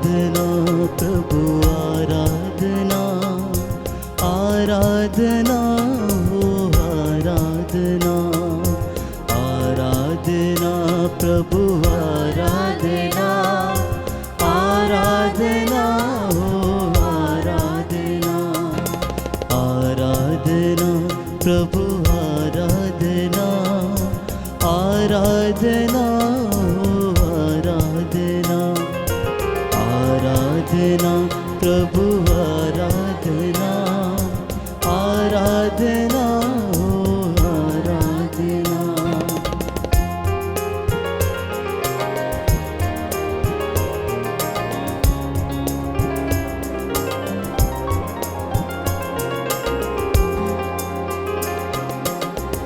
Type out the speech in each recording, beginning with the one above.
आराधना प्रभु आराधना, आराधना हो आराधना, आराधना प्रभु आराधना, आराधना हो आराधना, आराधना प्रभु आराधना, आराधना हो आराधना, आराधना प्रभु आराधना, आराधना हो आराधना।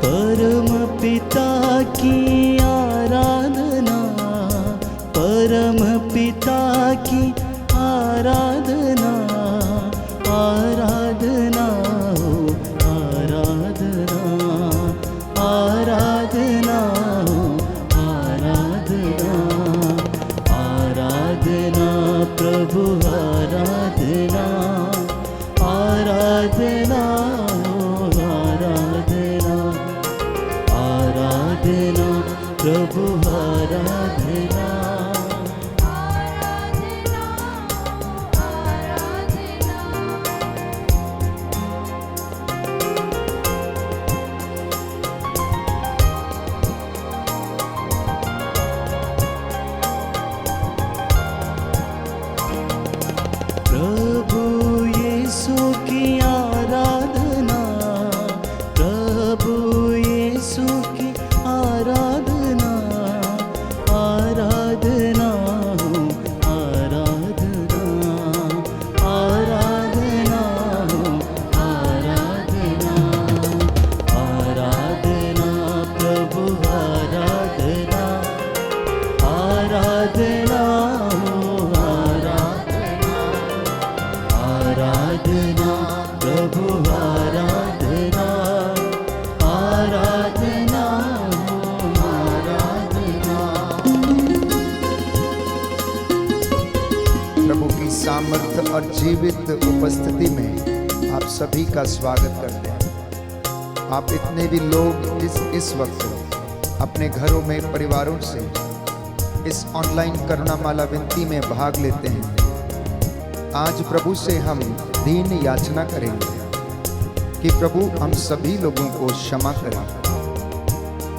परम पिता की आराधना, परम पिता की आराधना, आराधना हो आराधना, आराधना हो आराधना, आराधना प्रभु आराधना, आराधना हो आराधना, आराधना प्रभु आराधना। प्रभु यीशु की आराधना, प्रभु यीशु की आराधना, आराधना हो आराधना, आराधना हो आराधना, आराधना प्रभु आराधना, आराधना हो आराधना, आराधना प्रभु आराधना, आराधना हो आराधना। प्रभु की सामर्थ्य और जीवित उपस्थिति में आप सभी का स्वागत करते हैं। आप इतने भी लोग इस वक्त अपने घरों में परिवारों से इस ऑनलाइन करुणामाला विनती में भाग लेते हैं। आज प्रभु से हम दीन याचना करेंगे कि प्रभु हम सभी लोगों को क्षमा करें।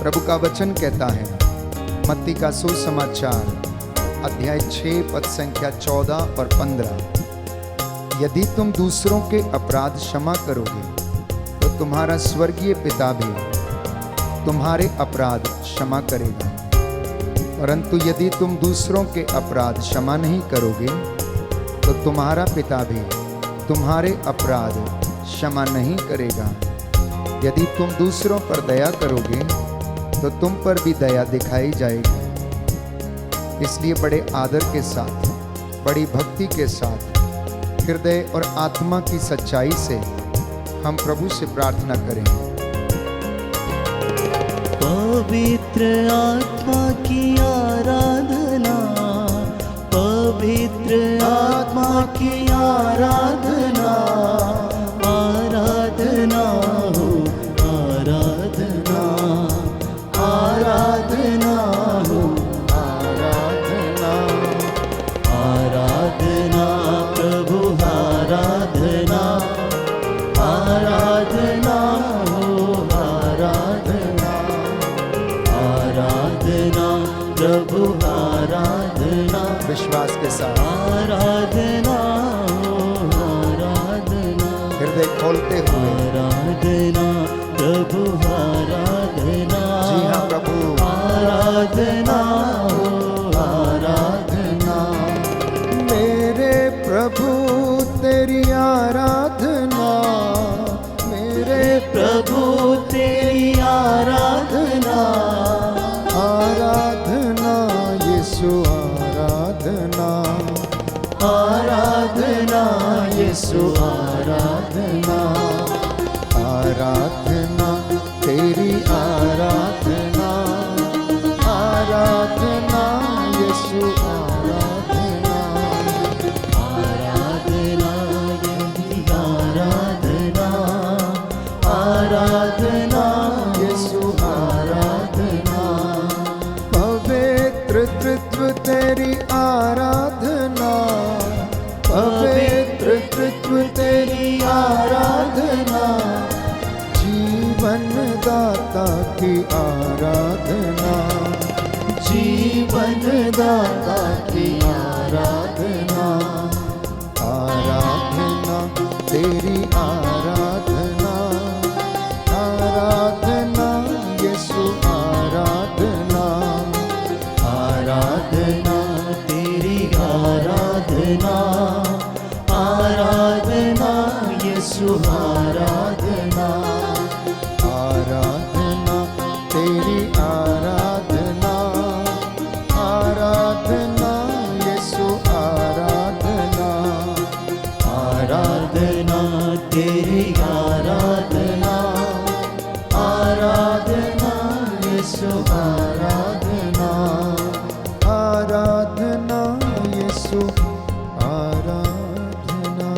प्रभु का वचन कहता है मत्ती का सुसमाचार अध्याय 6 पद संख्या 14 और 15, यदि तुम दूसरों के अपराध क्षमा करोगे तो तुम्हारा स्वर्गीय पिता भी तुम्हारे अपराध क्षमा करेगा, परंतु यदि तुम दूसरों के अपराध क्षमा नहीं करोगे तो तुम्हारा पिता भी तुम्हारे अपराध क्षमा नहीं करेगा। यदि तुम दूसरों पर दया करोगे तो तुम पर भी दया दिखाई जाएगी। इसलिए बड़े आदर के साथ, बड़ी भक्ति के साथ, हृदय और आत्मा की सच्चाई से हम प्रभु से प्रार्थना करें। पवित्र आत्मा की आराधना, पवित्र आत्मा की आराधना, आराधना हो आराधना, आराधना हो आराधना, आराधना प्रभु आराधना, आराधना हो आराधना, आराधना प्रभु आराधना। विश्वास के साथ आराधना हो आराधना, हृदय खोलते हुए आराधना प्रभु आराधना। जी हाँ प्रभु, आराधना हो आराधना। मेरे प्रभु तेरी आराधना, मेरे प्रभु तेरी आराधना, आराधना यीशु आराधना, आराधना यीशु आराधना, आराधना तेरी आराधना, आराधना यीशु आराधना, आराधना, जीवन दाता की आराधना, आराधना तेरी आराधना, आराधना यीशु आराधना, आराधना तेरी आराधना, आराधना यीशु आराधना, आराधना तेरी आराधना, आराधना यीशु आराधना, आराधना तेरी आराधना, आराधना यीशु आराधना, आराधना यीशु आराधना।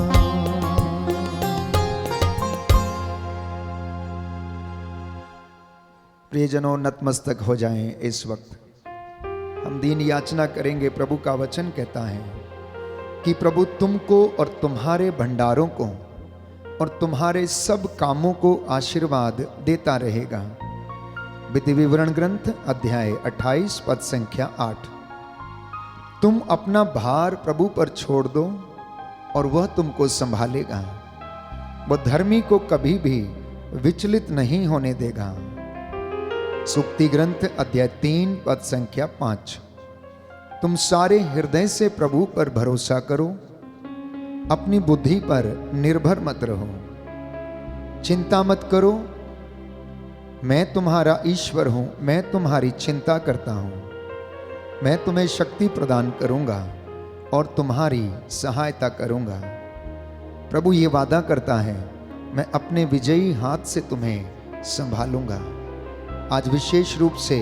प्रियजनों, नतमस्तक हो जाएं। इस वक्त हम दीन याचना करेंगे। प्रभु का वचन कहता है कि प्रभु तुमको और तुम्हारे भंडारों को और तुम्हारे सब कामों को आशीर्वाद देता रहेगा। विधि विवरण ग्रंथ अध्याय 28 पद संख्या 8। तुम अपना भार प्रभु पर छोड़ दो और वह तुमको संभालेगा। वह धर्मी को कभी भी विचलित नहीं होने देगा। सूक्ति ग्रंथ अध्याय 3 पद संख्या 5। तुम सारे हृदय से प्रभु पर भरोसा करो, अपनी बुद्धि पर निर्भर मत रहो। चिंता मत करो, मैं तुम्हारा ईश्वर हूं, मैं तुम्हारी चिंता करता हूं। मैं तुम्हें शक्ति प्रदान करूंगा और तुम्हारी सहायता करूंगा। प्रभु ये वादा करता है, मैं अपने विजयी हाथ से तुम्हें संभालूंगा। आज विशेष रूप से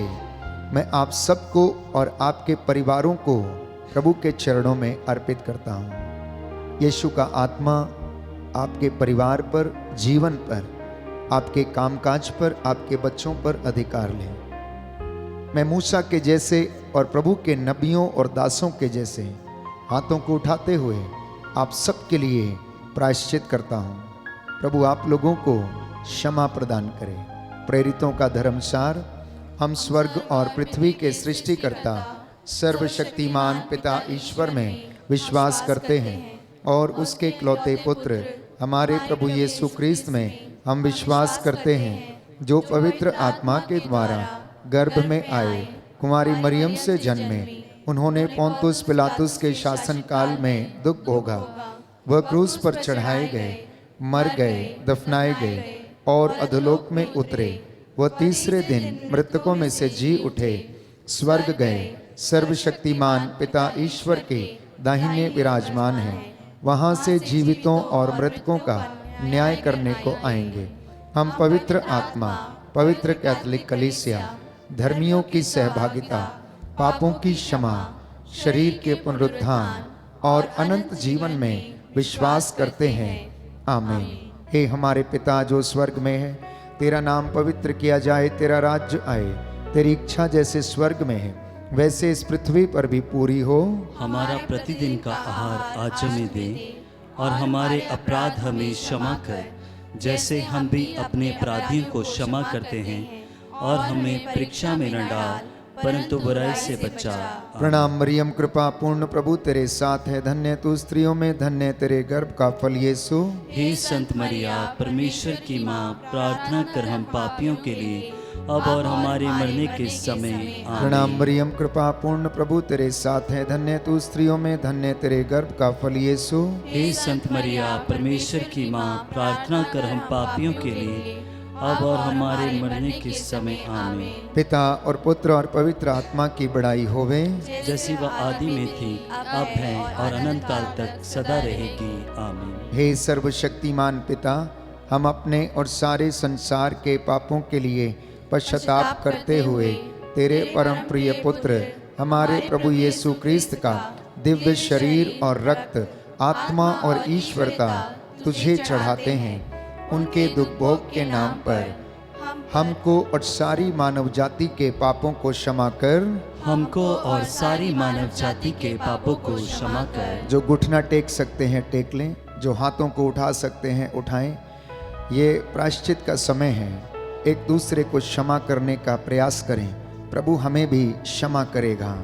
मैं आप सबको और आपके परिवारों को प्रभु के चरणों में अर्पित करता हूँ। यीशु का आत्मा आपके परिवार पर, जीवन पर, आपके कामकाज पर, आपके बच्चों पर अधिकार ले। मैं मूसा के जैसे और प्रभु के नबियों और दासों के जैसे हाथों को उठाते हुए आप सबके लिए प्रायश्चित करता हूँ। प्रभु आप लोगों को क्षमा प्रदान करें। प्रेरितों का धर्मसार, हम स्वर्ग और पृथ्वी के सृष्टिकर्ता सर्वशक्तिमान पिता ईश्वर में विश्वास करते हैं और उसके इकलौते पुत्र हमारे प्रभु यीशु क्रिस्त में हम विश्वास करते हैं, जो पवित्र आत्मा के द्वारा गर्भ में आए, कुमारी मरियम से जन्मे। उन्होंने पोंतुस पिलातुस के शासन काल में दुख भोगा। वह क्रूस पर चढ़ाए गए, मर गए, दफनाए गए और अधोलोक में उतरे। वह तीसरे दिन मृतकों में से जी उठे, स्वर्ग गए, सर्वशक्तिमान पिता ईश्वर के दाहिने विराजमान हैं। वहाँ से जीवितों और मृतकों का न्याय करने को आएंगे। हम पवित्र आत्मा, पवित्र कैथोलिक कलीसिया, धर्मियों की सहभागिता, पापों की क्षमा, शरीर के पुनरुत्थान और अनंत जीवन में विश्वास करते हैं। आमीन। हे हमारे पिता जो स्वर्ग में है, तेरा नाम पवित्र किया जाए, तेरा राज्य आए, तेरी इच्छा जैसे स्वर्ग में है वैसे इस पृथ्वी पर भी पूरी हो। हमारा प्रतिदिन का आहार आज हमें दे और हमारे अपराध हमें क्षमा कर, जैसे हम भी अपने अपराधियों को क्षमा करते हैं, और हमें परीक्षा में न डाल परंतु बुराई से बचा। प्रणाम मरियम, कृपा पूर्ण प्रभु तेरे साथ है, धन्य तू स्त्रियों में, धन्य तेरे गर्भ का फल यीशु। हे संत मरिया, परमेश्वर की माँ, प्रार्थना कर हम पापियों के लिए अब और हमारे मरने के समय। आमीन। प्रणाम मरियम, कृपा पूर्ण प्रभु तेरे साथ है, धन्य तू स्त्रियों में, धन्य तेरे गर्भ का फल यीशु। हे संत मरिया, परमेश्वर की माँ, प्रार्थना कर हम पापियों के लिए अब और हमारे मरने के समय। आमीन। पिता और पुत्र और पवित्र आत्मा की बड़ाई होवे, जैसी वह आदि में थी, अब है और अनंत काल तक सदा रहेगी। आमीन। हे सर्वशक्तिमान पिता, हम अपने और सारे संसार के पापों के लिए पश्चाताप करते हुए तेरे परम प्रिय पुत्र हमारे प्रभु यीशु क्रिस्त का दिव्य शरीर और रक्त, आत्मा और ईश्वरता तुझे चढ़ाते हैं। उनके दुख भोग के नाम पर हमको और सारी मानव जाति के पापों को क्षमा कर। हमको और सारी मानव जाति के पापों को क्षमा कर। जो घुटना टेक सकते हैं टेक लें, जो हाथों को उठा सकते हैं उठाएं। ये प्रायश्चित का समय है। एक दूसरे को क्षमा करने का प्रयास करें, प्रभु हमें भी क्षमा करेगा।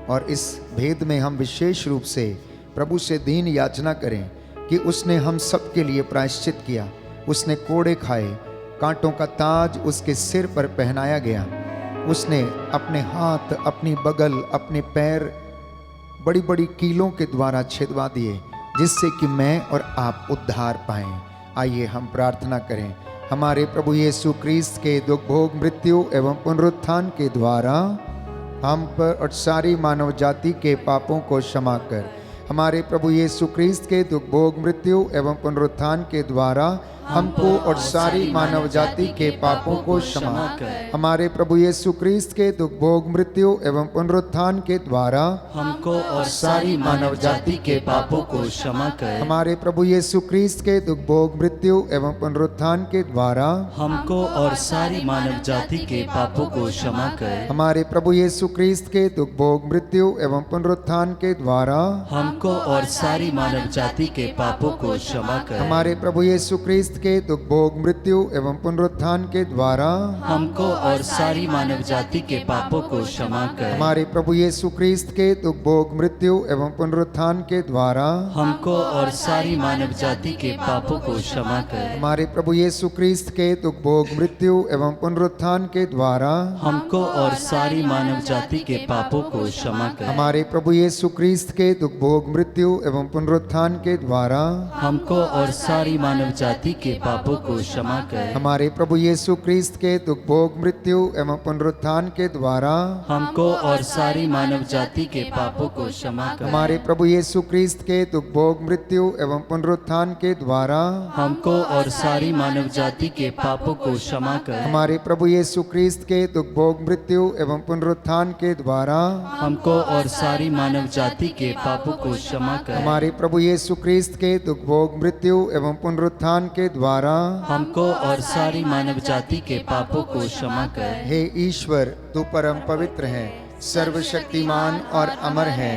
और इस भेद में हम विशेष रूप से प्रभु से दीन याचना करें कि उसने हम सब के लिए प्रायश्चित किया। उसने कोड़े खाए, कांटों का ताज उसके सिर पर पहनाया गया। उसने अपने हाथ, अपनी बगल, अपने पैर बड़ी बड़ी कीलों के द्वारा छेदवा दिए, जिससे कि मैं और आप उद्धार पाएं। आइए हम प्रार्थना करें। हमारे प्रभु यीशु क्रिस्त के दुख भोग मृत्यु एवं पुनरुत्थान के द्वारा हम पर और सारी मानव जाति के पापों को क्षमा कर। हमारे प्रभु यीशु क्रिस्त के दुख भोग मृत्यु एवं पुनरुत्थान के द्वारा हमको और सारी मानव जाति के पापों को क्षमा कर। हमारे प्रभु यीशु क्रिस्त के दुख भोग मृत्यु एवं पुनरुत्थान के द्वारा हमको और सारी मानव जाति के पापों को क्षमा कर। हमारे प्रभु यीशु क्रिस्त के दुख भोग मृत्यु एवं पुनरुत्थान के द्वारा हमको और सारी मानव जाति के पापों को क्षमा कर। हमारे प्रभु यीशु क्रिस्त के दुख भोग मृत्यु एवं पुनरुत्थान के द्वारा हमको और सारी मानव जाति के पापों को क्षमा कर। हमारे प्रभु यीशु क्रिस्त के दुख भोग मृत्यु एवं पुनरुत्थान के द्वारा हमको और सारी मानव जाति के पापों को क्षमा कर। हमारे प्रभु यीशु क्रिस्त के दुख भोग मृत्यु एवं पुनरुत्थान के द्वारा हमको और सारी मानव जाति के पापों को क्षमा कर। हमारे प्रभु यीशु क्रिस्त के दुख भोग मृत्यु एवं पुनरुत्थान के द्वारा हमको और सारी मानव जाति के पापों को क्षमा कर। हमारे प्रभु यीशु क्रिस्त के दुख भोग मृत्यु एवं पुनरुत्थान के द्वारा हमको और सारी मानव जाति के पापों को क्षमा कर। हमारे प्रभु यीशु क्रिस्त के दुख भोग मृत्यु एवं पुनरुत्थान के द्वारा हमको और सारी मानव जाति के पापों को क्षमा कर। हमारे प्रभु यीशु क्रिस्त के दुख भोग मृत्यु एवं पुनरुत्थान के द्वारा हमको और सारी मानव जाति के पापों को क्षमा कर। हमारे प्रभु यीशु क्रिस्त के दुख भोग मृत्यु एवं पुनरुत्थान के द्वारा हमको और सारी मानव जाति के पापों को क्षमा कर। हमारे प्रभु यीशु क्रिस्त के दुख भोग मृत्यु एवं पुनरुत्थान के द्वारा हमको और सारी मानव जाति के पापों को क्षमा कर। हे ईश्वर, तू परम पवित्र है, सर्वशक्तिमान और अमर है,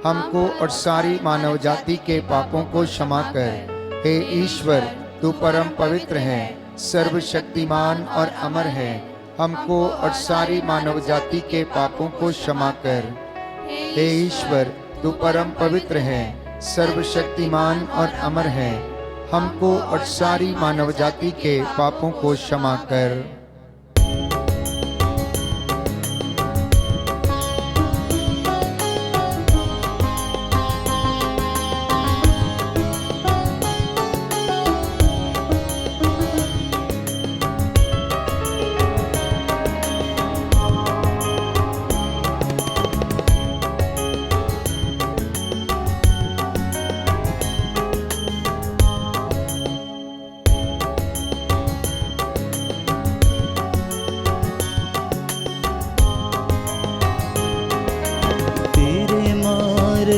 हमको और सारी मानव जाति के पापों को क्षमा कर। हे ईश्वर, तू परम पवित्र है, सर्वशक्तिमान और अमर है, हमको और सारी मानव जाति के पापों को क्षमा कर। हे ईश्वर, तू परम पवित्र है, सर्वशक्तिमान और अमर है, हमको और सारी मानव जाति के पापों को क्षमा कर।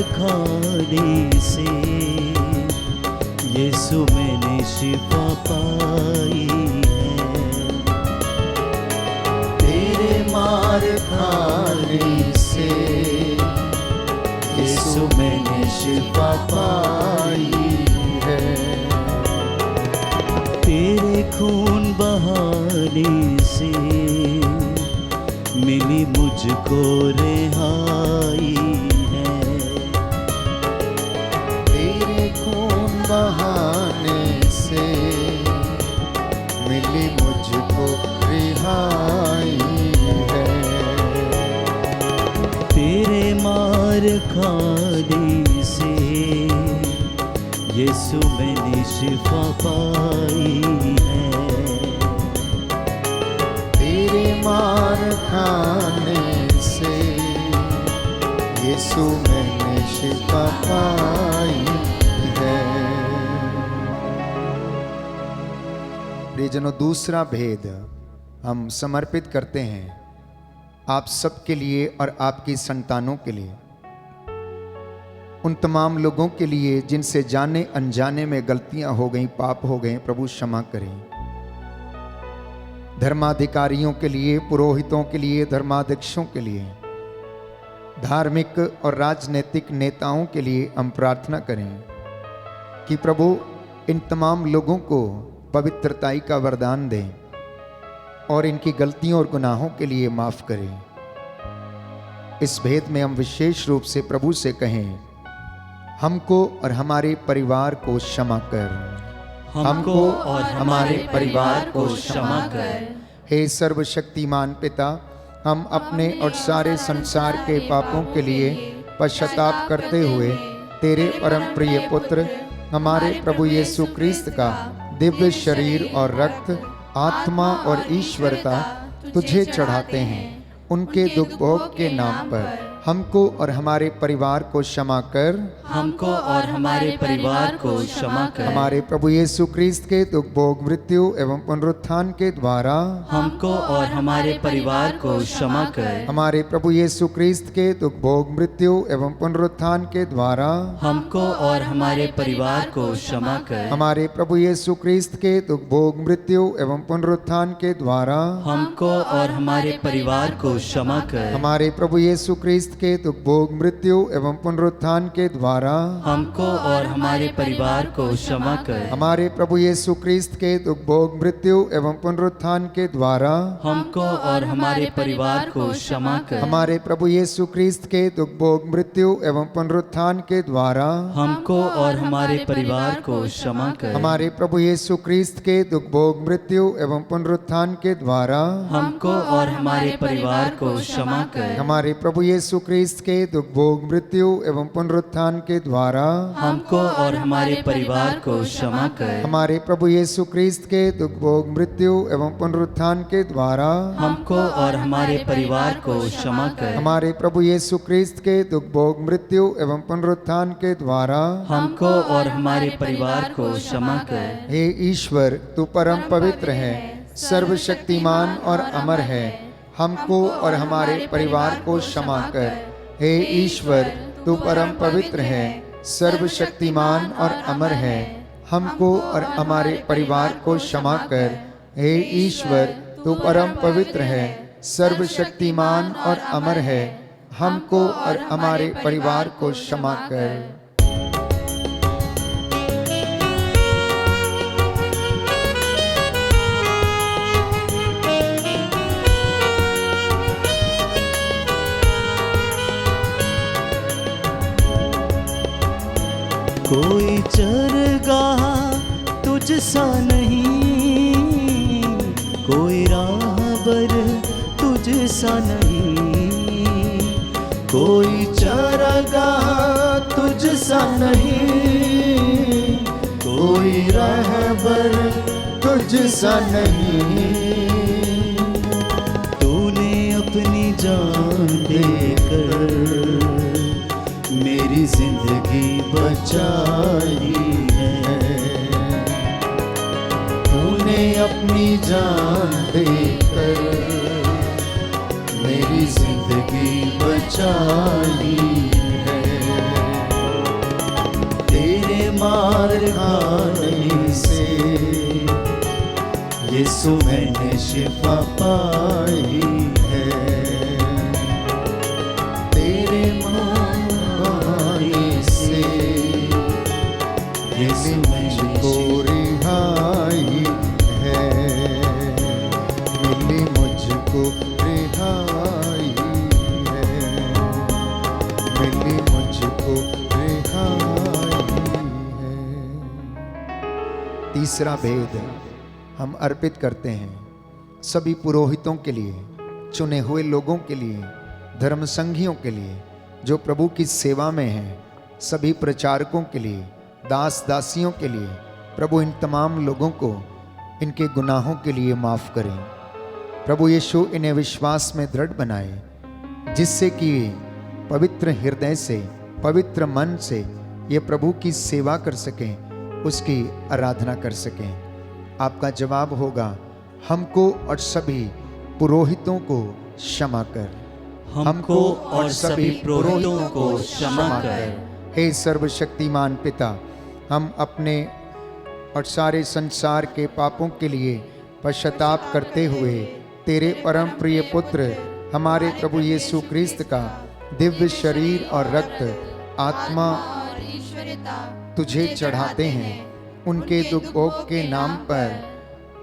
खाने से यीशु मैंने शिफा पाई है। तेरे मार खाने से यीशु मैंने शिफा पाई है। तेरे खून बहाने से मिली मुझको रिहाई है। तेरे खून बहाने से मिली मुझको रिहाई है। तेरे मार खाने से यीशु मैंने शिफा पाई है। तेरे मार खाने से यीशु मैंने शिफा पाई है। प्रियजनों, दूसरा भेद हम समर्पित करते हैं आप सबके लिए और आपकी संतानों के लिए, उन तमाम लोगों के लिए जिनसे जाने अनजाने में गलतियां हो गई, पाप हो गए, प्रभु क्षमा करें। धर्माधिकारियों के लिए, पुरोहितों के लिए, धर्माध्यक्षों के लिए, धार्मिक और राजनीतिक नेताओं के लिए हम प्रार्थना करें कि प्रभु इन तमाम लोगों को पवित्रताई का वरदान दें, और इनकी गलतियों और गुनाहों के लिए माफ करें। इस भेद में हम विशेष रूप से प्रभु से कहें, हमको और हमारे परिवार को क्षमा कर, हमको और हमारे परिवार को क्षमा कर। हे सर्वशक्तिमान पिता, हम अपने और सारे संसार के पापों के लिए पश्चाताप करते हुए तेरे परम प्रिय पुत्र हमारे प्रभु यीशु क्रिस्त का दिव्य शरीर और रक्त, आत्मा और ईश्वरता तुझे चढ़ाते हैं। उनके दुख भोग के नाम पर हमको और हमारे परिवार को क्षमा कर, हमको और हमारे परिवार को क्षमा कर। हमारे प्रभु यीशु क्रिस्त के दुख भोग, मृत्यु एवं पुनरुत्थान के द्वारा हमको और हमारे परिवार को क्षमा कर। हमारे प्रभु यीशु क्रिस्त के दुख भोग, मृत्यु एवं पुनरुत्थान के द्वारा हमको और हमारे परिवार को क्षमा कर। हमारे प्रभु यीशु क्रिस्त के दुख भोग, मृत्यु एवं पुनरुत्थान के द्वारा हमको और हमारे परिवार को क्षमा कर। हमारे प्रभु यीशु क्रिस्त के दुख भोग, मृत्यु एवं पुनरुत्थान के द्वारा हमको और हमारे परिवार को क्षमा कर। हमारे प्रभु यीशु क्रिस्त के दुख भोग, मृत्यु एवं पुनरुत्थान के द्वारा हमको और हमारे परिवार को क्षमा कर। हमारे प्रभु यीशु क्रिस्त के दुख भोग, मृत्यु एवं पुनरुत्थान के द्वारा हमको और हमारे परिवार को क्षमा कर। हमारे प्रभु यीशु क्रिस्त के दुख भोग, मृत्यु एवं पुनरुत्थान के द्वारा हमको और हमारे परिवार को क्षमा कर। हमारे प्रभु यीशु क्रिस्त के दुख भोग, मृत्यु एवं पुनरुत्थान के द्वारा हमको और हमारे परिवार को क्षमा कर। हमारे प्रभु यीशु क्रिस्त के दुख भोग, मृत्यु एवं पुनरुत्थान के द्वारा हमको और हमारे परिवार को क्षमा कर। हमारे प्रभु यीशु क्रिस्त के दुख भोग, मृत्यु एवं पुनरुत्थान के द्वारा हमको और हमारे परिवार को क्षमा कर। हे ईश्वर, तू परम पवित्र है, सर्वशक्तिमान और अमर है, हमको और हमारे परिवार को क्षमा कर। हे ईश्वर, तू परम पवित्र है, सर्वशक्तिमान और अमर है, हमको और हमारे परिवार को क्षमा कर। हे ईश्वर, तू परम पवित्र है, सर्वशक्तिमान और अमर है, हमको और हमारे परिवार को क्षमा कर। कोई चरगाह तुझ सा नहीं, कोई राहबर तुझ सा नहीं, कोई चरगाह तुझ सा नहीं, कोई रहबर तुझ सा नहीं। तूने अपनी जान देकर मेरी जिंदगी बचाई है, तूने अपनी जान देकर मेरी जिंदगी बचाई है। तेरे मार खाने से यीशु मैंने शिफा पाई है। तेरे मारने से यीशु मुझको रिहाई है, मिली मुझको रिहाई है, मिली मुझको रिहाई है। तीसरा भेद हम अर्पित करते हैं सभी पुरोहितों के लिए, चुने हुए लोगों के लिए, धर्म संघियों के लिए जो प्रभु की सेवा में हैं, सभी प्रचारकों के लिए, दास दासियों के लिए। प्रभु इन तमाम लोगों को इनके गुनाहों के लिए माफ़ करें। प्रभु यीशु इन्हें विश्वास में दृढ़ बनाए, जिससे कि पवित्र हृदय से, पवित्र मन से ये प्रभु की सेवा कर सकें, उसकी आराधना कर सकें। आपका जवाब होगा, हमको और सभी पुरोहितों को क्षमा कर, हमको और सभी पुरोहितों को क्षमा कर। हे सर्वशक्तिमान पिता, हम अपने और सारे संसार के पापों के लिए पश्चाताप करते हुए तेरे परम प्रिय पुत्र हमारे प्रभु यीशु क्रिस्त का दिव्य शरीर और रक्त, आत्मा तुझे चढ़ाते हैं। उनके दुख भोग के नाम पर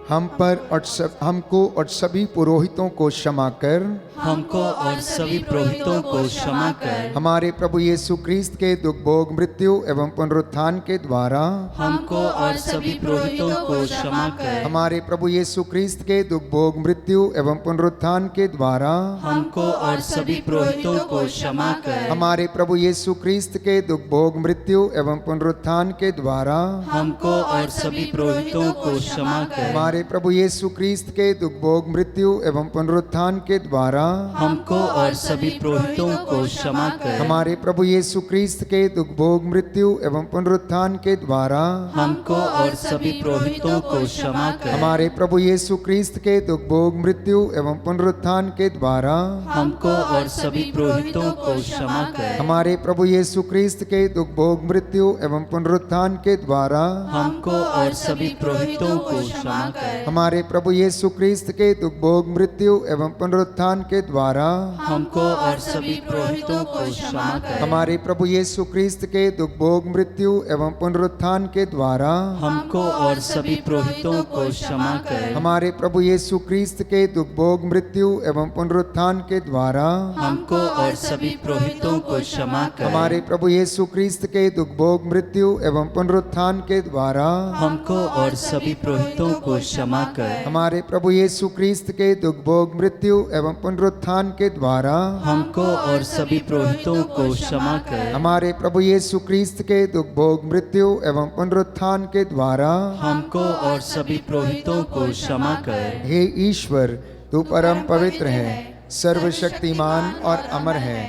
हम पर और हमको और सभी पुरोहितों को क्षमा कर हमको और सभी पुरोहितों को क्षमा कर हमारे प्रभु यीशु क्रिस्त के दुख भोग मृत्यु एवं पुनरुत्थान के द्वारा हमको और सभी पुरोहितों को क्षमा कर हमारे प्रभु यीशु क्रिस्त के दुख भोग मृत्यु एवं पुनरुत्थान के द्वारा हमको और सभी पुरोहितों को क्षमा कर हमारे प्रभु यीशु क्रिस्त के दुख भोग मृत्यु एवं पुनरुत्थान के द्वारा हमको और सभी पुरोहितों को क्षमा कर हमारे प्रभु यीशु क्रिस्त के दुख भोग मृत्यु एवं पुनरुत्थान के द्वारा हमको और सभी पुरोहितों को क्षमा कर हमारे प्रभु यीशु क्रिस्त के दुख भोग मृत्यु एवं पुनरुत्थान के द्वारा हमको और सभी पुरोहितों को क्षमा कर हमारे प्रभु यीशु क्रिस्त के दुख भोग मृत्यु एवं पुनरुत्थान के द्वारा हमको और सभी पुरोहितों को क्षमा कर हमारे प्रभु यीशु क्रिस्त के दुख भोग मृत्यु एवं पुनरुत्थान के द्वारा हमको और सभी पुरोहितों को क्षमा कर हमारे प्रभु यीशु क्रिस्त के दुख भोग मृत्यु एवं पुनरुत्थान के द्वारा हमको और सभी पुरोहितों को क्षमा कर हमारे प्रभु यीशु क्रिस्त के दुख भोग मृत्यु एवं पुनरुत्थान के द्वारा हमको और सभी पुरोहितों को क्षमा कर हमारे प्रभु यीशु क्रिस्त के दुख भोग मृत्यु एवं पुनरुत्थान के द्वारा हमको और सभी पुरोहितों को क्षमा कर हमारे प्रभु यीशु क्रिस्त के दुख भोग मृत्यु एवं पुनरुत्थान के द्वारा हमको और सभी पुरोहितों को क्षमा कर हमारे प्रभु यीशु क्रिस्त के दुख भोग मृत्यु एवं पुनरुत्थान के द्वारा हमको और सभी पुरोहितों को क्षमा कर हमारे प्रभु यीशु क्रिस्त के दुख भोग मृत्यु एवं पुनरुत्थान के द्वारा हमको और सभी पुरोहितों को क्षमा कर हे ईश्वर, तू परम पवित्र है, सर्वशक्तिमान और अमर है,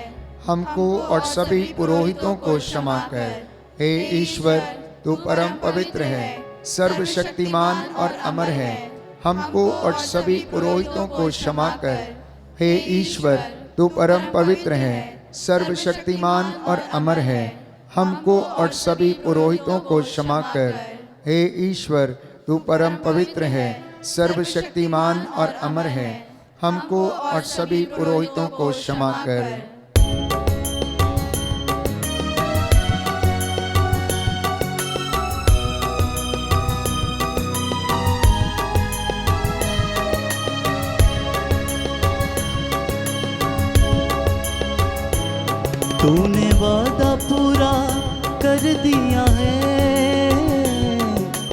हमको और सभी पुरोहितों को क्षमा कर। हे ईश्वर, तू परम पवित्र है, सर्वशक्तिमान और अमर है, हमको और सभी पुरोहितों को क्षमा कर। हे ईश्वर, तू परम पवित्र है, सर्वशक्तिमान और अमर है, हमको और सभी पुरोहितों को क्षमा कर। हे ईश्वर, तू परम पवित्र है, सर्वशक्तिमान और अमर है, हमको और सभी पुरोहितों को क्षमा कर। तूने वादा पूरा कर दिया है,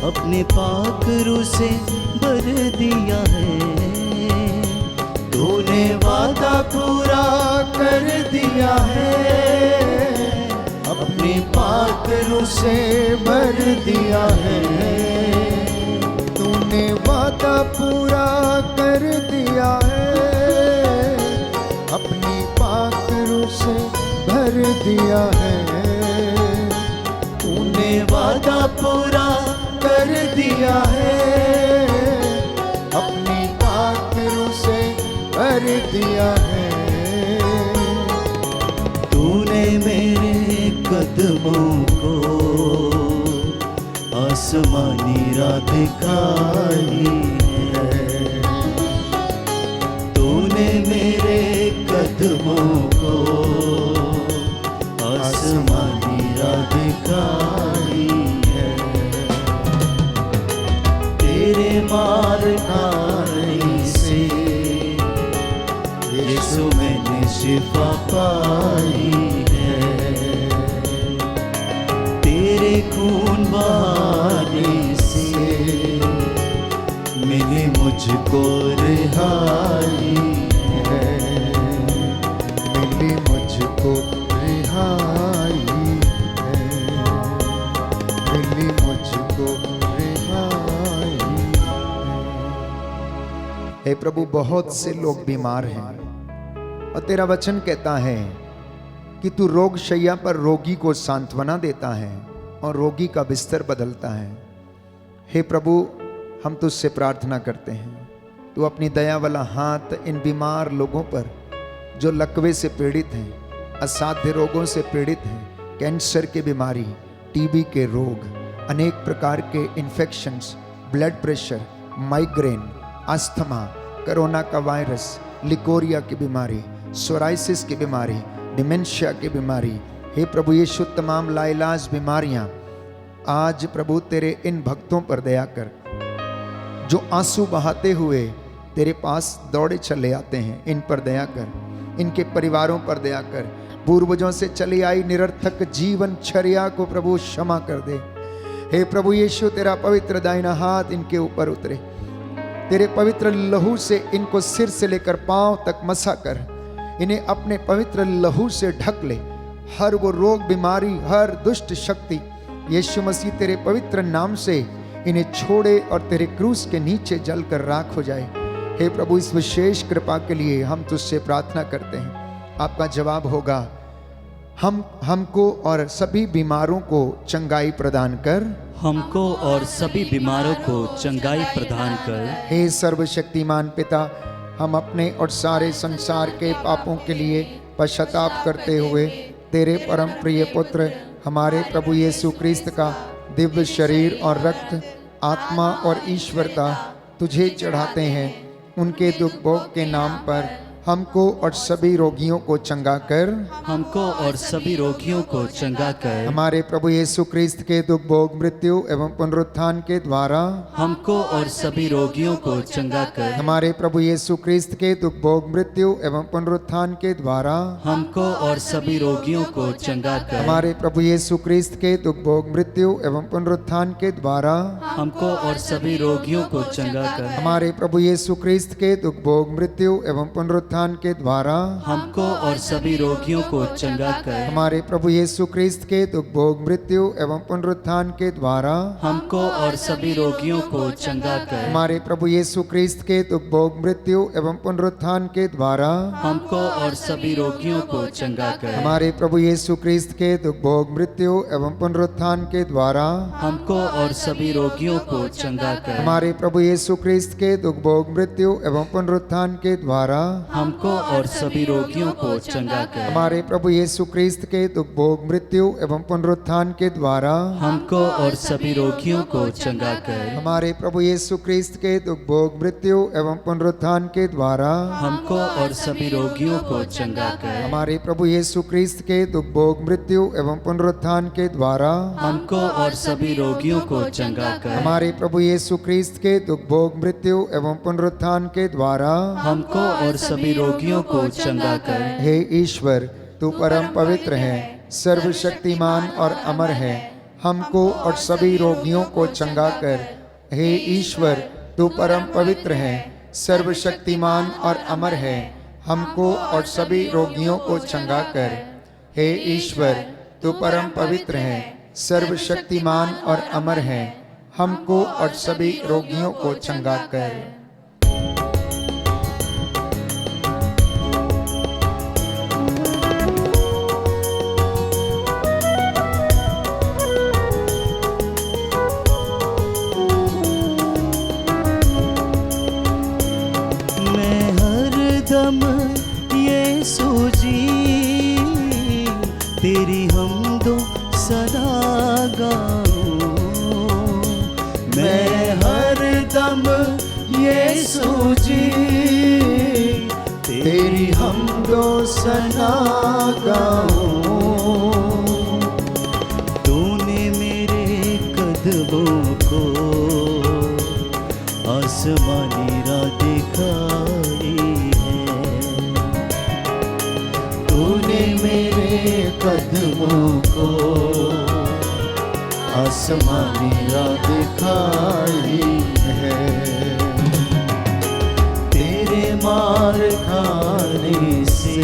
अपने पाक रूह से भर दिया है। तूने वादा पूरा कर दिया है, अपने पाक रूह से भर दिया है। तूने वादा पूरा कर दिया है, अपनी पाक रूह से भर दिया है। तूने वादा पूरा कर दिया है, अपनी पाक रूह से भर दिया है। तूने मेरे कदमों को आसमानी राह दिखाई है। तूने मेरे कदमों को आसमानी राह दिखाई है। तेरे मार खाने से यीशु मैंने शिफा पाई है। तेरे खून बहाने से मिली मुझको रिहाई है। मिली मुझको रिहाई है, मिली मुझको रिहाई है। हे प्रभु, बहुत से लोग बीमार हैं और तेरा वचन कहता है कि तू रोग शैया पर रोगी को सांत्वना देता है और रोगी का बिस्तर बदलता है। हे प्रभु, हम तुझसे प्रार्थना करते हैं, तू अपनी दया वाला हाथ इन बीमार लोगों पर जो लकवे से पीड़ित हैं, असाध्य रोगों से पीड़ित हैं, कैंसर की बीमारी, टीबी के रोग, अनेक प्रकार के infections, blood pressure, migraine, asthma, corona का वायरस, लिकोरिया की बीमारी, सोराइसिस की बीमारी, डिमेंशिया की बीमारी, हे प्रभु यीशु, तमाम लाइलाज बीमारियां आज प्रभु तेरे इन भक्तों पर दया कर। जो आंसू बहाते हुए तेरे पास दौड़े चले आते हैं, इन पर दया कर, इनके परिवारों पर दया कर। पूर्वजों से चली आई निरर्थक जीवन चर्या को प्रभु क्षमा कर दे। हे प्रभु यीशु, तेरा पवित्र दाहिना हाथ इनके ऊपर उतरे, तेरे पवित्र लहू से इनको सिर से लेकर पांव तक मसा कर, इन्हें अपने पवित्र लहू से ढक ले। हर वो रोग बीमारी, हर दुष्ट शक्ति यीशु मसीह तेरे पवित्र नाम से इन्हें छोड़े और तेरे क्रूस के नीचे जलकर राख हो जाए। हे प्रभु, इस विशेष कृपा के लिए हम तुझसे प्रार्थना करते हैं। आपका जवाब होगा, हमको और सभी बीमारों को चंगाई प्रदान कर। हमको और सभी बीमारों को चंगाई प्रदान कर। हे सर्वशक्तिमान पिता, हम अपने और सारे संसार के पापों के लिए पश्चाताप करते हुए तेरे परम प्रिय पुत्र हमारे प्रभु यीशु क्रिस्त का दिव्य शरीर और रक्त, आत्मा और ईश्वरता तुझे चढ़ाते हैं। उनके दुख भोग के नाम पर हमको और सभी रोगियों को चंगा कर। हमको और सभी रोगियों को चंगा कर। हमारे प्रभु यीशु क्रिस्त के दुख भोग, मृत्यु एवं पुनरुत्थान के द्वारा हमको और सभी रोगियों को चंगा कर। हमारे प्रभु यीशु क्रिस्त के दुख भोग, मृत्यु एवं पुनरुत्थान के द्वारा हमको और सभी रोगियों को चंगा कर। हमारे प्रभु यीशु क्रिस्त के दुख भोग, मृत्यु एवं पुनरुत्थान के द्वारा हमको और सभी रोगियों को चंगा कर। हमारे प्रभु यीशु क्रिस्त के दुख भोग, मृत्यु एवं पुनरुत्थान के द्वारा हमको और सभी रोगियों को चंगा कर। हमारे प्रभु यीशु क्रिस्त के दुख भोग, मृत्यु एवं पुनरुत्थान के द्वारा हमको और सभी रोगियों को चंगा कर। हमारे प्रभु यीशु क्रिस्त के दुख भोग, मृत्यु एवं पुनरुत्थान के द्वारा हमको और सभी रोगियों को चंगा कर। हमारे प्रभु यीशु क्रिस्त के दुख भोग, मृत्यु एवं पुनरुत्थान के द्वारा हमको और सभी रोगियों को चंगा कर। हमारे प्रभु यीशु क्रिस्त के दुख भोग, मृत्यु एवं पुनरुत्थान के द्वारा हमको और सभी रोगियों को चंगा कर। हमारे प्रभु यीशु क्रिस्त के दुख भोग, मृत्यु एवं पुनरुत्थान के द्वारा हमको और सभी रोगियों को चंगा कर। हमारे प्रभु यीशु क्रिस्त के दुख भोग, मृत्यु एवं पुनरुत्थान के द्वारा हमको और सभी रोगियों को चंगा कर। हमारे प्रभु यीशु क्रिस्त के दुख भोग, मृत्यु एवं पुनरुत्थान के द्वारा हमको और सभी रोगियों को चंगा कर। हमारे प्रभु यीशु क्रिस्त के दुख भोग, मृत्यु एवं पुनरुत्थान के द्वारा हमको और सभी रोगियों को चंगा कर। हे ईश्वर, तू परम पवित्र है, सर्वशक्तिमान और अमर है, हमको और सभी रोगियों को चंगा कर। हे ईश्वर, तू परम पवित्र है, सर्वशक्तिमान और अमर है, हमको और सभी रोगियों को चंगा कर। हे ईश्वर, तू परम पवित्र है, सर्वशक्तिमान और अमर है, हमको और सभी रोगियों को चंगा कर। यीशु जी तेरी हमदो सदा गाऊं। मैं हरदम यीशु जी तेरी हमदो सना गाऊं। तूने मेरे कदमों को आसमानी राह दिखाई है। तूने मेरे कदमों को आसमानी राह दिखाई है। तेरे मार खाने से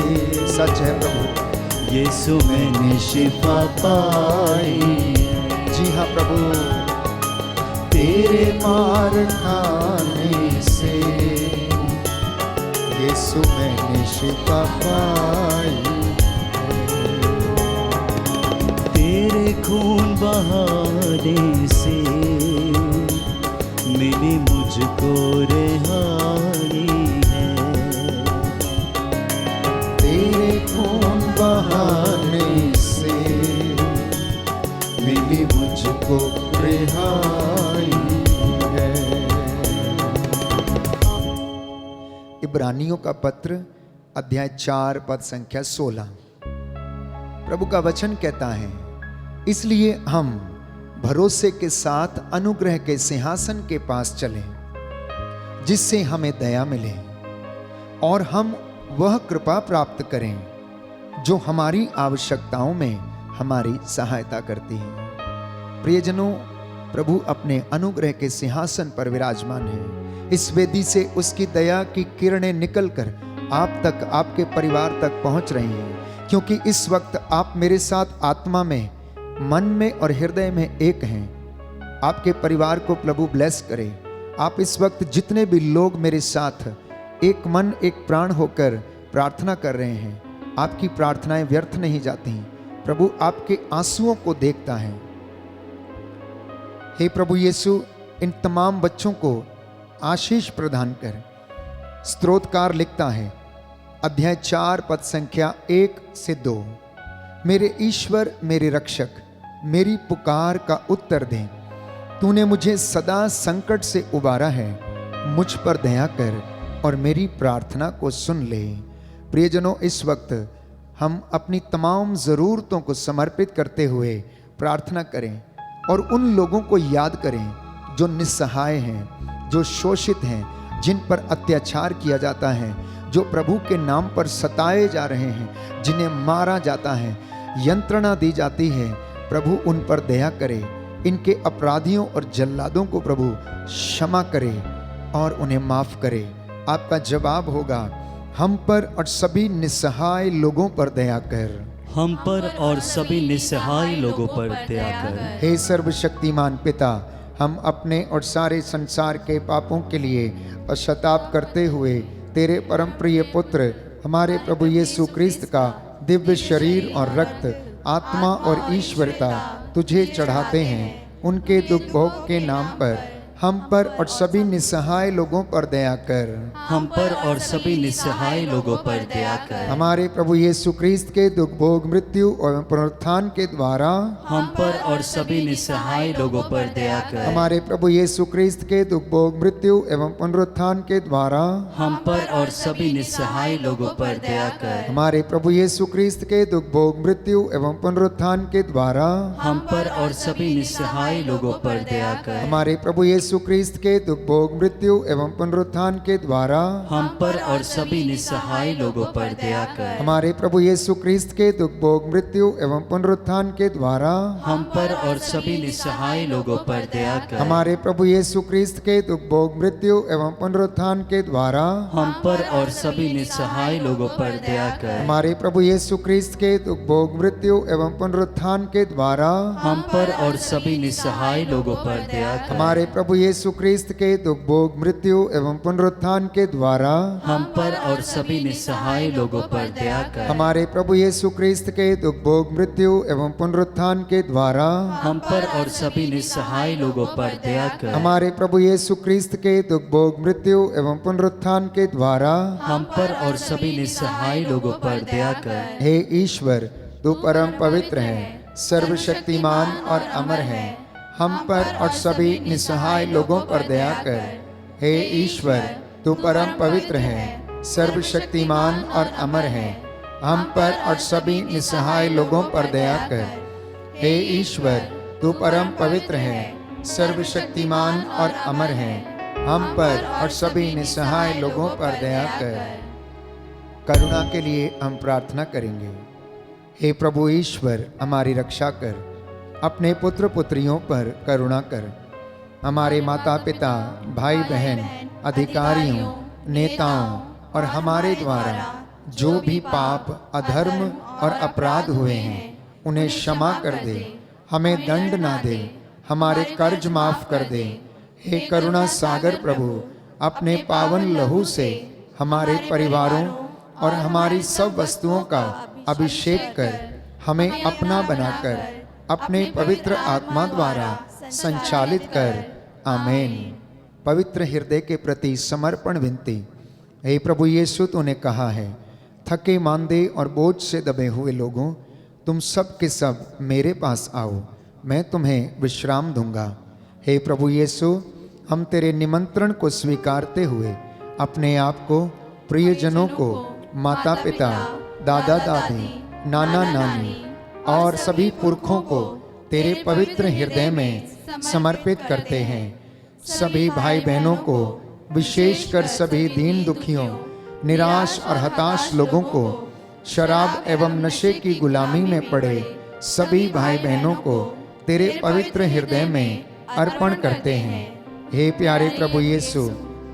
सच है प्रभु, यीशु मैंने शिफा पाई है। जी हाँ प्रभु, तेरे मार खाने से यीशु मैंने शिफा पाई है। तेरे खून बहाने से मिली मुझको रिहाई है। तेरे खून बहाने से मिली मुझको रिहाई है। इब्रानियों का पत्र अध्याय 4 पद संख्या 16। प्रभु का वचन कहता है, इसलिए हम भरोसे के साथ अनुग्रह के सिंहासन के पास चलें जिससे हमें दया मिले और हम वह कृपा प्राप्त करें जो हमारी आवश्यकताओं में हमारी सहायता करती है। प्रियजनों, प्रभु अपने अनुग्रह के सिंहासन पर विराजमान है। इस वेदी से उसकी दया की किरणें निकलकर आप तक, आपके परिवार तक पहुंच रही हैं, क्योंकि इस वक्त आप मेरे साथ आत्मा में, मन में और हृदय में एक हैं। आपके परिवार को प्रभु ब्लेस करे। आप इस वक्त जितने भी लोग मेरे साथ एक मन एक प्राण होकर प्रार्थना कर रहे हैं, आपकी प्रार्थनाएं व्यर्थ नहीं जाती। प्रभु आपके आंसुओं को देखता है। हे प्रभु यीशु, इन तमाम बच्चों को आशीष प्रदान कर। स्तोत्रकार लिखता है, अध्याय 4 पद संख्या 1 से 2, मेरे ईश्वर मेरे रक्षक, मेरी पुकार का उत्तर दे। तूने मुझे सदा संकट से उबारा है, मुझ पर दया कर और मेरी प्रार्थना को सुन ले। प्रियजनों, इस वक्त हम अपनी तमाम ज़रूरतों को समर्पित करते हुए प्रार्थना करें और उन लोगों को याद करें जो निस्सहाय हैं, जो शोषित हैं, जिन पर अत्याचार किया जाता है, जो प्रभु के नाम पर सताए जा रहे हैं, जिन्हें मारा जाता है, यंत्रणा दी जाती है। प्रभु उन पर दया करे, इनके अपराधियों और जल्लादों को प्रभु क्षमा करे और उन्हें माफ करे। आपका जवाब होगा, हम पर और सभी निस्सहाय लोगों पर दया कर। हम पर और सभी निस्सहाय लोगों पर दया कर। हे सर्वशक्तिमान पिता, हम अपने और सारे संसार के पापों के लिए पश्चाताप करते हुए तेरे परम प्रिय पुत्र हमारे प्रभु यीशु क्रिस्त का दिव्य शरीर और रक्त, आत्मा और ईश्वरता तुझे चढ़ाते हैं। उनके दुख भोग के नाम पर हम पर और सभी निस्सहाय लोगों पर दया कर। हम पर और सभी निस्सहाय लोगों पर दया कर। हमारे प्रभु यीशु क्रिस्त के दुख भोग, मृत्यु और पुनरुत्थान के द्वारा हम पर और सभी निस्सहाय लोगों पर दया कर। हमारे प्रभु यीशु क्रिस्त के दुख भोग, मृत्यु एवं पुनरुत्थान के द्वारा हम पर और सभी निस्सहाय लोगों पर दया कर। हमारे प्रभु यीशु क्रिस्त के दुख भोग, मृत्यु एवं पुनरुत्थान के द्वारा हम पर और सभी निस्सहाय लोगों पर दया कर। हमारे प्रभु यीशु क्रिस्त के दुख भोग, मृत्यु एवं पुनरुत्थान के द्वारा हम पर और सभी निस्सहाय लोगों पर दया कर। हमारे प्रभु यीशु क्रिस्त के दुख भोग, मृत्यु एवं पुनरुत्थान के द्वारा हम पर और सभी निस्सहाय लोगों पर दया कर। हमारे प्रभु यीशु क्रिस्त के दुख भोग, मृत्यु एवं पुनरुत्थान के द्वारा हम पर और सभी निस्सहाय लोगों पर दया कर। हमारे प्रभु यीशु क्रिस्त के दुख भोग, मृत्यु एवं पुनरुत्थान के द्वारा हम पर और सभी निस्सहाय लोगों पर दया कर। हमारे प्रभु यीशु क्रिस्त के दुख भोग, मृत्यु एवं पुनरुत्थान के द्वारा हम पर और सभी निस्सहाय लोगों पर दया कर। हमारे प्रभु यीशु क्रिस्त के दुख भोग, मृत्यु एवं पुनरुत्थान के द्वारा हम पर और सभी निस्सहाय लोगों पर दया कर। हमारे प्रभु यीशु क्रिस्त के दुख भोग, मृत्यु एवं पुनरुत्थान के द्वारा हम पर और सभी निस्सहाय लोगों पर दया कर। हे ईश्वर, तू परम पवित्र है, सर्वशक्तिमान और अमर है। हम पर और सभी निस्सहाय लोगों पर दया कर। हे ईश्वर, तू परम पवित्र है, सर्वशक्तिमान और अमर है। हम पर और सभी निस्सहाय लोगों पर दया कर। हे ईश्वर, तू परम पवित्र है, सर्वशक्तिमान और अमर है। हम पर और सभी निस्सहाय लोगों पर दया कर। करुणा के लिए हम प्रार्थना करेंगे। हे प्रभु ईश्वर, हमारी रक्षा कर, अपने पुत्र पुत्रियों पर करुणा कर। हमारे माता पिता, भाई बहन, अधिकारियों, नेताओं और हमारे द्वारा जो भी पाप, अधर्म और अपराध हुए हैं उन्हें क्षमा कर दे, हमें दंड ना दे, हमारे कर्ज माफ कर दे। हे करुणा सागर प्रभु, अपने पावन लहू से हमारे परिवारों और हमारी सब वस्तुओं का अभिषेक कर, हमें अपना बनाकर अपने पवित्र आत्मा द्वारा संचालित कर। आमीन। पवित्र हृदय के प्रति समर्पण विनती। हे प्रभु यीशु, तूने कहा है, थके मांदे और बोझ से दबे हुए लोगों, तुम सब के सब मेरे पास आओ, मैं तुम्हें विश्राम दूंगा। हे प्रभु यीशु, हम तेरे निमंत्रण को स्वीकारते हुए अपने आप को, प्रियजनों को, माता पिता, दादा दादी, नाना नानी और सभी पुरखों को तेरे पवित्र हृदय में समर्पित करते हैं। सभी भाई बहनों को विशेषकर सभी दीन दुखियों, निराश और हताश लोगों को, शराब एवं नशे की गुलामी में पड़े सभी भाई बहनों को तेरे पवित्र हृदय में अर्पण करते हैं। हे प्यारे प्रभु यीशु,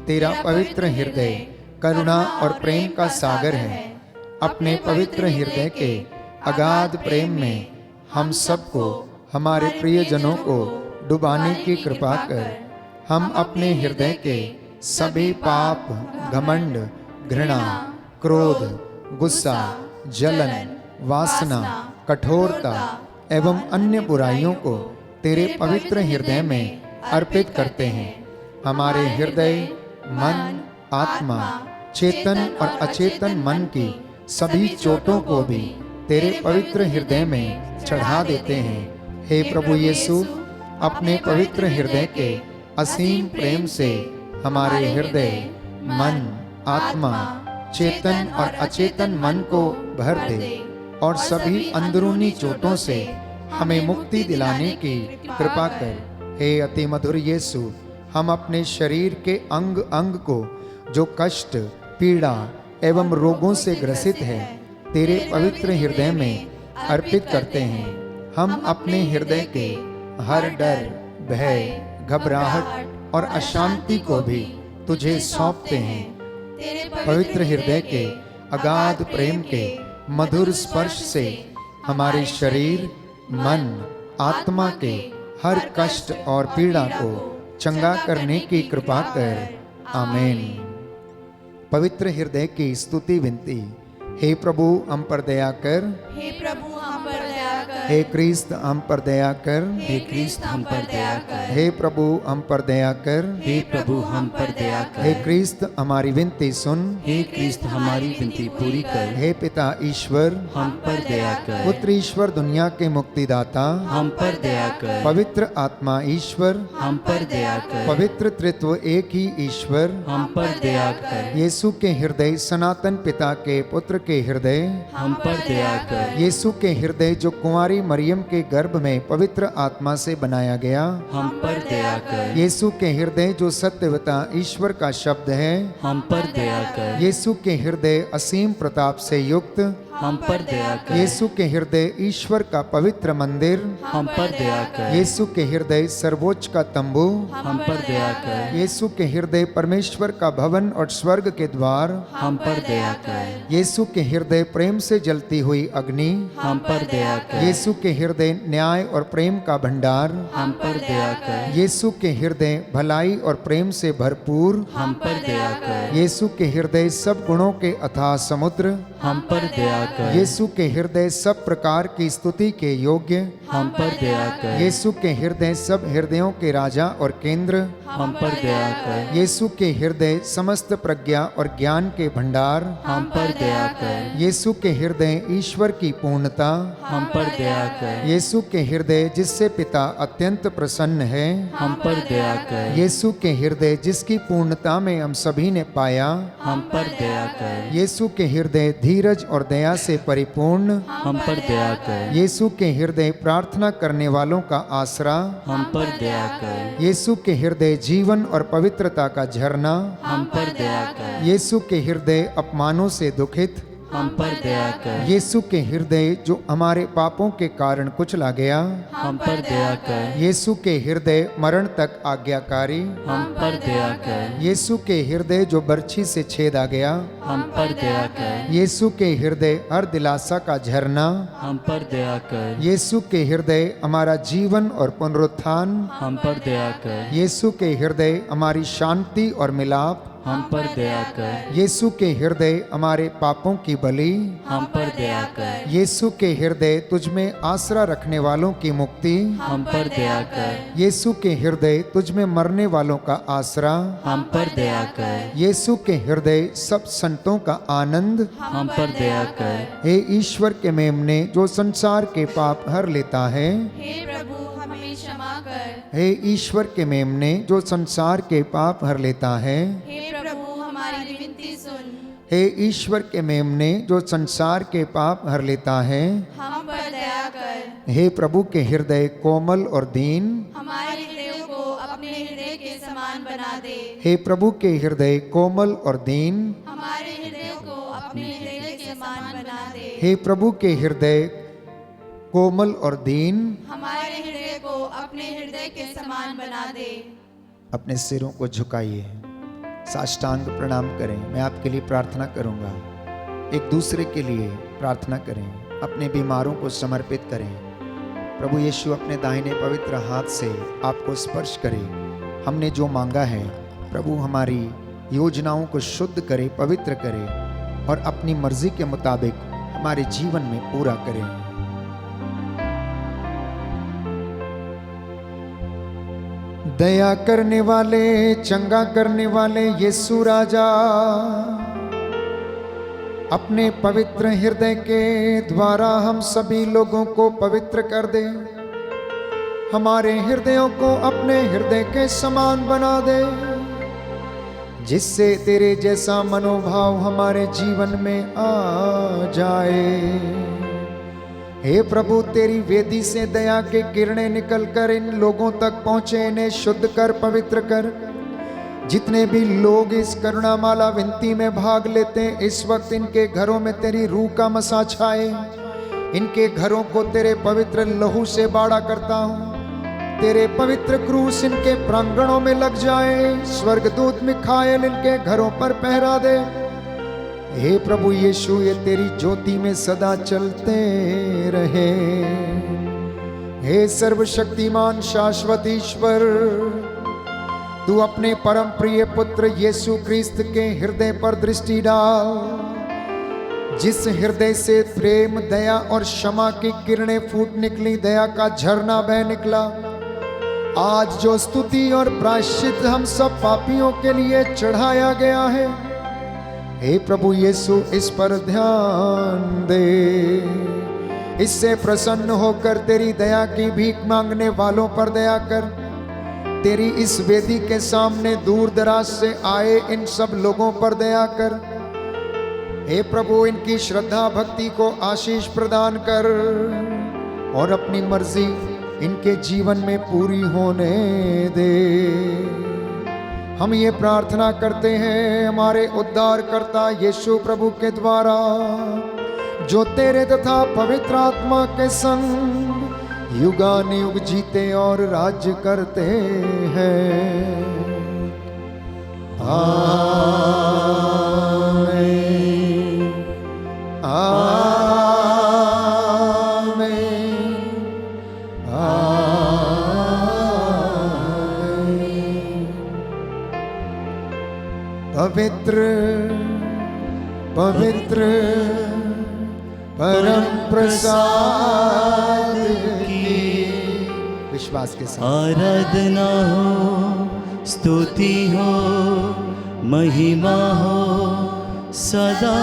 तेरा पवित्र हृदय करुणा और प्रेम का सागर है। अपने पवित्र हृदय के अगाध प्रेम में हम सबको, हमारे प्रियजनों को डुबाने की कृपा कर। हम अपने हृदय के सभी पाप, घमंड, घृणा, क्रोध, गुस्सा, जलन, वासना, कठोरता एवं अन्य बुराइयों को तेरे पवित्र हृदय में अर्पित करते हैं। हमारे हृदय, मन, आत्मा, चेतन और अचेतन मन की सभी चोटों को भी तेरे पवित्र हृदय में चढ़ा देते हैं। हे प्रभु यीशु, अपने पवित्र हृदय के असीम प्रेम से हमारे हृदय, मन, आत्मा, चेतन और अचेतन मन को भर दे और सभी अंदरूनी चोटों से हमें मुक्ति दिलाने की कृपा कर। हे अति मधुर यीशु, हम अपने शरीर के अंग अंग को जो कष्ट, पीड़ा एवं रोगों से ग्रसित है, तेरे पवित्र हृदय में अर्पित करते हैं। हम अपने हृदय के हर डर, भय, घबराहट और अशांति को भी तुझे सौंपते हैं। पवित्र हृदय के अगाध प्रेम के मधुर स्पर्श से हमारे शरीर, मन, आत्मा के हर कष्ट और पीड़ा को चंगा करने की कृपा कर। आमीन। पवित्र हृदय की स्तुति विनती। हे प्रभु हम पर दया कर। हे प्रभु हम पर दया कर। हे क्रिस्त हम पर दया कर। हे क्रिस्त हम पर दया कर। हे प्रभु हम पर दया कर। हे प्रभु हम पर दया कर। हे क्रिस्त हमारी विनती सुन। हे क्रिस्त हमारी विनती पूरी कर। हे पिता ईश्वर हम पर दया कर। पुत्र ईश्वर दुनिया के मुक्तिदाता हम पर दया कर। पवित्र आत्मा ईश्वर हम पर दया कर। पवित्र त्रित्व एक ही ईश्वर हम पर दया कर। यीशु के हृदय सनातन पिता के पुत्र के हृदय हम पर दया कर। यीशु के हृदय जो कुंवारी मरियम के गर्भ में पवित्र आत्मा से बनाया गया हम पर दया कर। यीशु के हृदय जो सत्यवता ईश्वर का शब्द है हम पर दया कर। यीशु के हृदय असीम प्रताप से युक्त हम पर दया कर। यीशु के हृदय ईश्वर का पवित्र मंदिर हम पर दया कर। यीशु के हृदय सर्वोच्च का तंबू हम पर दया कर। यीशु के हृदय परमेश्वर का भवन और स्वर्ग के द्वार हम पर दया कर। यीशु के हृदय प्रेम से जलती हुई अग्नि हम पर दया कर। यीशु के हृदय न्याय और प्रेम का भंडार हम पर दया कर। यीशु के हृदय भलाई और प्रेम से भरपूर हम पर दया कर। यीशु के हृदय सब गुणों के अथाह समुद्र हम पर दया कर। यीशु के हृदय सब प्रकार की स्तुति के योग्य हम पर दया कर। यीशु के हृदय सब हृदयों के राजा और केंद्र हम पर दया कर। यीशु के हृदय समस्त प्रज्ञा और ज्ञान के भंडार हम पर दया कर। यीशु के हृदय ईश्वर की पूर्णता हम पर दया कर। यीशु के हृदय जिससे पिता अत्यंत प्रसन्न है हम पर दया कर। यीशु के हृदय जिसकी पूर्णता में हम सभी ने पाया हम पर दया कर। यीशु के हृदय धीरज और दया से परिपूर्ण हम पर दया कर। यीशु के हृदय प्रार्थना करने वालों का आसरा हम पर दया कर। यीशु के हृदय जीवन और पवित्रता का झरना हम पर दया कर। यीशु के हृदय अपमानों से दुखित हम पर दया कर। यीशु के हृदय जो हमारे पापों के कारण कुचला गया हम पर दया कर। यीशु के हृदय मरण तक आज्ञाकारी हम पर दया कर। यीशु के हृदय जो बर्छी से छेदा गया हम पर दया कर। यीशु के हृदय हर दिलासा का झरना हम पर दया कर। यीशु के हृदय हमारा जीवन और पुनरुत्थान हम पर दया कर। यीशु के हृदय हमारी शांति और मिलाप हम पर दया कर। यीशु के हृदय हमारे पापों की बलि हम पर दया कर। यीशु के हृदय तुझ में आसरा रखने वालों की मुक्ति हम पर दया कर। यीशु के हृदय तुझ में मरने वालों का आसरा हम पर दया कर। यीशु के हृदय सब संतों का आनंद हम पर दया कर। हे ईश्वर के मेमने जो संसार के पाप हर लेता है हे प्रभु हमें क्षमा कर। हे ईश्वर के मेमने जो संसार के पाप हर लेता है हे प्रभु हमारी विनती सुन। हे ईश्वर के मेमने जो संसार के पाप हर लेता है हम पर दया कर। हे प्रभु के हृदय कोमल और दीन हमारे हृदय को अपने हृदय के समान बना दे। हे प्रभु के हृदय कोमल और दीन, हमारे हृदय को अपने हृदय के समान बना दे। हे प्रभु के हृदय कोमल और दीन, हमारे हृदय को अपने हृदय के समान बना दे। अपने सिरों को झुकाइए, साष्टांग प्रणाम करें। मैं आपके लिए प्रार्थना करूंगा, एक दूसरे के लिए प्रार्थना करें, अपने बीमारों को समर्पित करें। प्रभु यीशु अपने दाहिने पवित्र हाथ से आपको स्पर्श करे। हमने जो मांगा है प्रभु हमारी योजनाओं को शुद्ध करे, पवित्र करे और अपनी मर्जी के मुताबिक हमारे जीवन में पूरा करें। दया करने वाले, चंगा करने वाले यीशु राजा, अपने पवित्र हृदय के द्वारा हम सभी लोगों को पवित्र कर दे। हमारे हृदयों को अपने हृदय के समान बना दे, जिससे तेरे जैसा मनोभाव हमारे जीवन में आ जाए। हे प्रभु, तेरी वेदी से दया के किरणें निकलकर इन लोगों तक पहुंचे, इन्हें शुद्ध कर, पवित्र कर। जितने भी लोग इस करुणामाला विनती में भाग लेते हैं, इस वक्त इनके घरों में तेरी रूह का मसा छाए। इनके घरों को तेरे पवित्र लहू से बाड़ा करता हूँ। तेरे पवित्र क्रूस इनके प्रांगणों में लग जाए। स्वर्गदूत मिखाएल इनके घरों पर पहरा दे। हे प्रभु यीशु, ये तेरी ज्योति में सदा चलते रहे। हे सर्वशक्तिमान शाश्वत ईश्वर, तू अपने परम प्रिय पुत्र यीशु क्रिस्त के हृदय पर दृष्टि डाल, जिस हृदय से प्रेम, दया और क्षमा की किरणें फूट निकली, दया का झरना बह निकला। आज जो स्तुति और प्रायश्चित हम सब पापियों के लिए चढ़ाया गया है, हे प्रभु यीशु, इस पर ध्यान दे। इससे प्रसन्न होकर तेरी दया की भीख मांगने वालों पर दया कर। तेरी इस वेदी के सामने दूर दराज से आए इन सब लोगों पर दया कर। हे प्रभु, इनकी श्रद्धा भक्ति को आशीष प्रदान कर और अपनी मर्जी इनके जीवन में पूरी होने दे। हम ये प्रार्थना करते हैं हमारे उद्धारकर्ता यीशु प्रभु के द्वारा, जो तेरे तथा पवित्र आत्मा के संग युगानुयुग जीते और राज्य करते हैं। आमीन, आमीन, आमीन। पवित्र पवित्र परम प्रसाद की विश्वास के साथ आराधना हो, स्तुति हो, महिमा हो सदा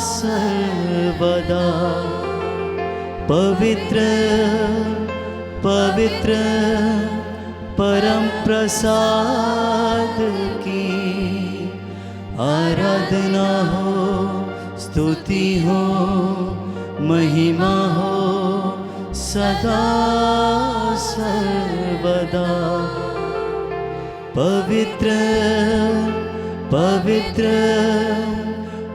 सर्वदा। पवित्र पवित्र परम प्रसाद की आराधना हो, स्तुति हो, महिमा हो सदा सर्वदा। पवित्र पवित्र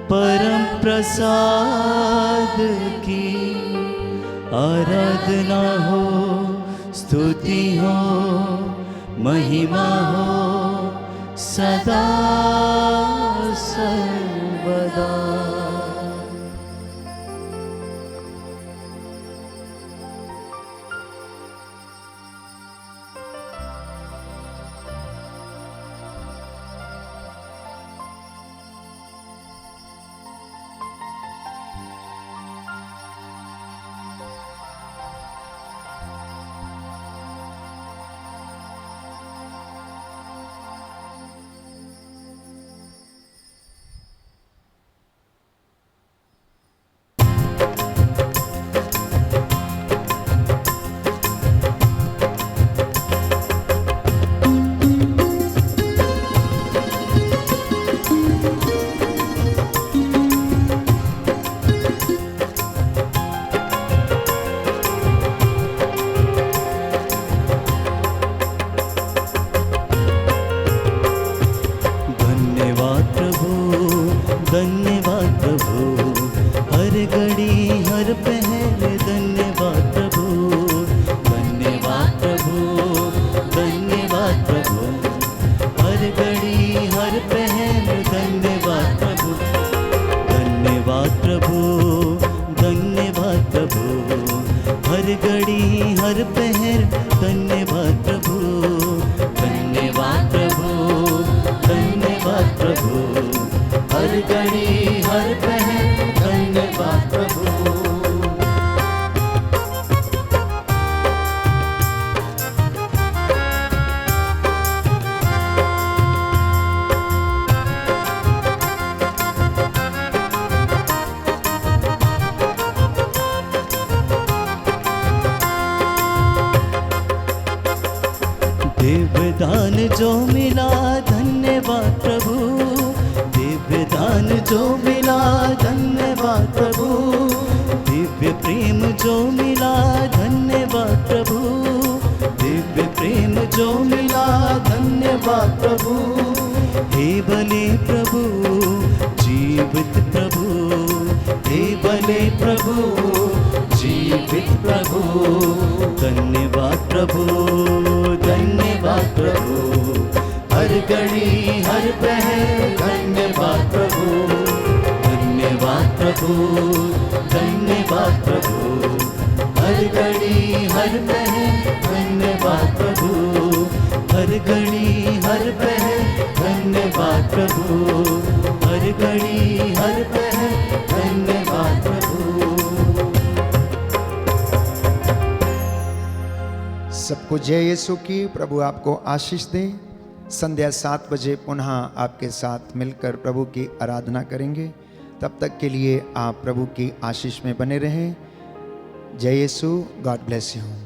परम प्रसाद की आराधना हो, स्तुति हो, महिमा हो सदा सर्वदा। धन्यवाद प्रभु, धन्यवाद प्रभु, धन्यवाद प्रभु। हर घड़ी हर पहर धन्यवाद प्रभु, धन्यवाद प्रभु, धन्यवाद प्रभु। हर घड़ी हर पहर धन्यवाद प्रभु, धन्यवाद प्रभु, धन्यवाद प्रभु। हर घड़ी हर पहर धन्यवाद प्रभु। दिव्यदान जो मिला धन्यवाद प्रभु, दिव्यदान जो मिला धन्यवाद प्रभु। दिव्य प्रेम जो मिला धन्यवाद प्रभु, दिव्य प्रेम जो मिला धन्यवाद प्रभु। हे भले प्रभु जीवित प्रभु, हे भले प्रभु जीवित प्रभु। धन्यवाद प्रभु, धन्यवाद प्रभु। हर घड़ी हर पहर धन्यवाद प्रभु, धन्यवाद प्रभु, धन्यवाद प्रभु। हर घड़ी हर पहर धन्यवाद प्रभु, हर घड़ी हर पहर धन्यवाद प्रभु, हर घड़ी हर पहर धन्यवाद प्रभु। सबको जय यीशु की। प्रभु आपको आशीष दे। संध्या 7 बजे पुनः आपके साथ मिलकर प्रभु की आराधना करेंगे। तब तक के लिए आप प्रभु की आशीष में बने रहें। जय यीशु। God bless you.